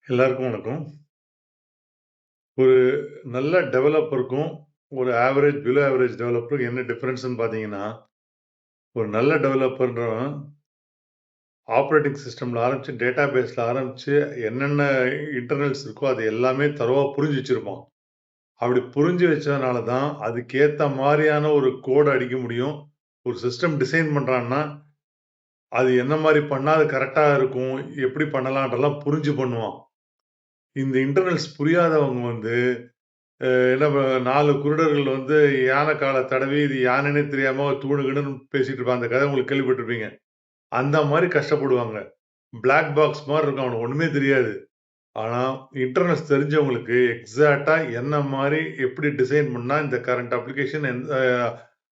எல்லாருக்கும் வணக்கம். ஒரு நல்ல டெவலப்பருக்கும், ஒரு ஆவரேஜ், பிலோ ஆவரேஜ் டெவலப்பருக்கும் என்ன டிஃபரன்ஸ்ன்னு பார்த்தீங்கன்னா, ஒரு நல்ல டெவலப்பர்ன்றவன் ஆப்பரேட்டிங் சிஸ்டம்ல ஆரம்பிச்சு, டேட்டா பேஸ்ல ஆரம்பிச்சு, என்னென்ன இன்டர்னல்ஸ் இருக்கோ, அது எல்லாமே தரோவா புரிஞ்சு வச்சிருப்பான். அப்படி புரிஞ்சு வச்சதுனால தான், அதுக்கேத்த மாரியான ஒரு கோட் அடிக்க முடியும். ஒரு சிஸ்டம் டிசைன் பண்றான்னா, அது என்ன மாரி பண்ணா அது கரெக்ட்டா இருக்கும், எப்படி பண்ணலான்றதெல்லாம் புரிஞ்சு பண்ணுவான். இந்த இன்டர்னல்ஸ் புரியாதவங்க வந்து என்ன 4 குருடர்கள் வந்து யானை கால தடவி, இது யானைன்னே தெரியாம தூணு கீணுன்னு பேசிட்டு இருப்பான். அந்த கதை உங்களுக்கு கேள்விப்பட்டிருப்பீங்க. அந்த மாரி கஷ்டப்படுவாங்க. பிளாக் பாக்ஸ் மாரி இருக்கும். அவனுக்கு ஒண்ணுமே தெரியாது. ஆனா, இன்டர்னல்ஸ் தெரிஞ்சவங்களுக்கு எக்ஸாக்ட்டா என்ன மாரி எப்படி டிசைன் பண்ணா இந்த கரண்ட் அப்ளிகேஷன்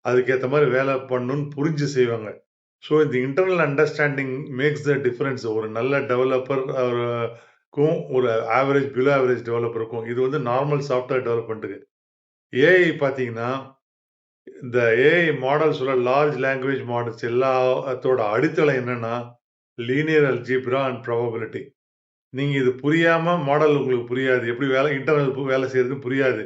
அதுக்கேத்த மாரி வேலை பண்ணணும்னு புரிஞ்சு செய்வாங்க. ஸோ, இந்த internal understanding makes the difference. ஒரு நல்ல டெவலப்பர் க்கும், ஒரு ஆவரேஜ், பிலோ ஆவரேஜ் டெவலப்பருக்கும். இது வந்து நார்மல் சாஃப்ட்வேர் டெவலப்மென்ட்க்கு. ஏஐ பார்த்தீங்கன்னா, இந்த ஏஐ மாடல்ஸ்ல லார்ஜ் லாங்குவேஜ் மாடல்ஸ் எல்லாத்தோட அடித்தளம் என்னன்னா, லீனியர் அல்ஜீப்ரா அண்ட் ப்ராபபிலிட்டி. நீங்க இது புரியாம மாடல் உங்களுக்கு புரியாது. எப்படி இன்டர்னல் வேலை செய்றதுன்னு புரியாது.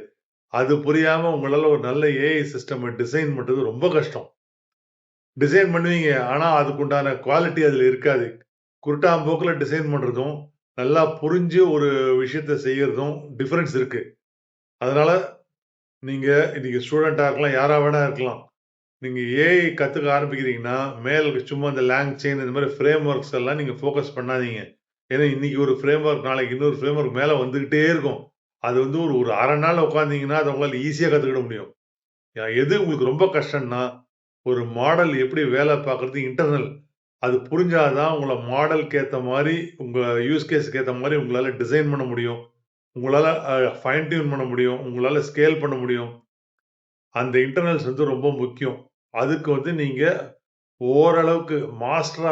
அது புரியாம உங்களால ஒரு நல்ல ஏஐ சிஸ்டம் டிசைன் பண்றது ரொம்ப கஷ்டம். டிசைன் பண்ணுவீங்க. ஆனா, அதுக்குண்டான குவாலிட்டி அதுல இருக்காது. குருட்டாம்போக்குல டிசைன் பண்றதும், நல்லா புரிஞ்சு ஒரு விஷயத்த செய்யறதும் டிஃபரன்ஸ் இருக்கு. அதனால நீங்க இன்னைக்கு ஸ்டூடெண்ட்டா இருக்கலாம், யாரா வேணா இருக்கலாம். நீங்க ஏஐ கத்துக்க ஆரம்பிக்கிறீங்கன்னா, சும்மா இந்த லாங்சைன் இந்த மாரி ஃப்ரேம் ஒர்க்ஸ் எல்லாம் நீங்க ஃபோக்கஸ் பண்ணாதீங்க. ஏன்னா, இன்னைக்கு ஒரு ஃப்ரேம் ஒர்க், நாளைக்கு இன்னொரு ஃப்ரேம் ஒர்க் மேல வந்துகிட்டே இருக்கும். அது வந்து ஒரு ஒரு 1/2 நாள் உட்கார்ந்தீங்கன்னா, அத உங்களால ஈஸியா கத்துக்கிட முடியும். எது உங்களுக்கு ரொம்ப கஷ்டம்னா, ஒரு மாடல் எப்படி வேலை பார்க்குறது இன்டர்னல். அது புரிஞ்சா தான் உங்கள மாடலுக்கு ஏத்த மாரி, உங்க யூஸ் கேஸ்க்கு ஏத்த மாரி உங்களால டிசைன் பண்ண முடியும். உங்களால ஃபைன் டியூன் பண்ண முடியும். உங்களால ஸ்கேல் பண்ண முடியும். அந்த இன்டர்னல்ஸ் வந்து ரொம்ப முக்கியம். அதுக்கு வந்து நீங்க ஓரளவுக்கு மாஸ்டர்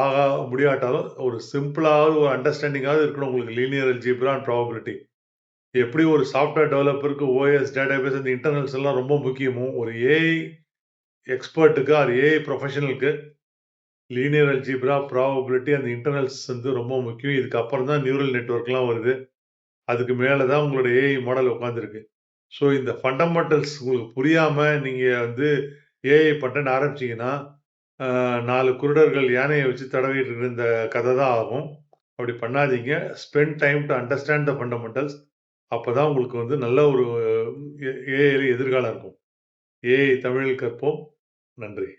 ஆக முடியாட்டாலும், ஒரு சிம்பிளாவது ஒரு அண்டர்ஸ்டாண்டிங்காவது இருக்கணும் உங்களுக்கு லீனியர் அல்ஜீப்ரா அண்ட் ப்ராபபிலிட்டி. எப்படி ஒரு சாஃப்ட்வேர் டெவலப்பருக்கு ஓஎஸ், டேட்டாபேஸ் அந்த இன்டர்னல்ஸ் எல்லாம் ரொம்ப முக்கியமோ, ஒரு ஏஐ எக்ஸ்பர்ட்டுக்கு ஆர் ஏஐ ப்ரொஃபஷனலுக்கு லீனியர் அல்ஜீப்ரா, ப்ராபபிலிட்டி அந்த இன்டர்னல்ஸ் வந்து ரொம்ப முக்கியம். இதுக்கப்புறம் தான் நியூரல் நெட்வொர்க்லாம் வருது. அதுக்கு மேல தான் உங்களோட ஏஐ மாடல் உட்கார்ந்திருக்கு. ஸோ இந்த ஃபண்டமெண்டல்ஸ் உங்களுக்கு புரியாம நீங்க வந்து ஏஐ பண்றேன்னு ஆரம்பிச்சீங்கன்னா, அ 4 குருடர்கள் யானைய வச்சு தடவிட்டு இருந்த கதை தான் ஆகும். அப்படி பண்ணாதீங்க. Spend time to understand the fundamentals. அப்பதான் உங்களுக்கு வந்து நல்ல ஒரு ஏஐல எதிர்காலம் இருக்கும். ஏஐ தமிழில் கற்போம். நன்றி.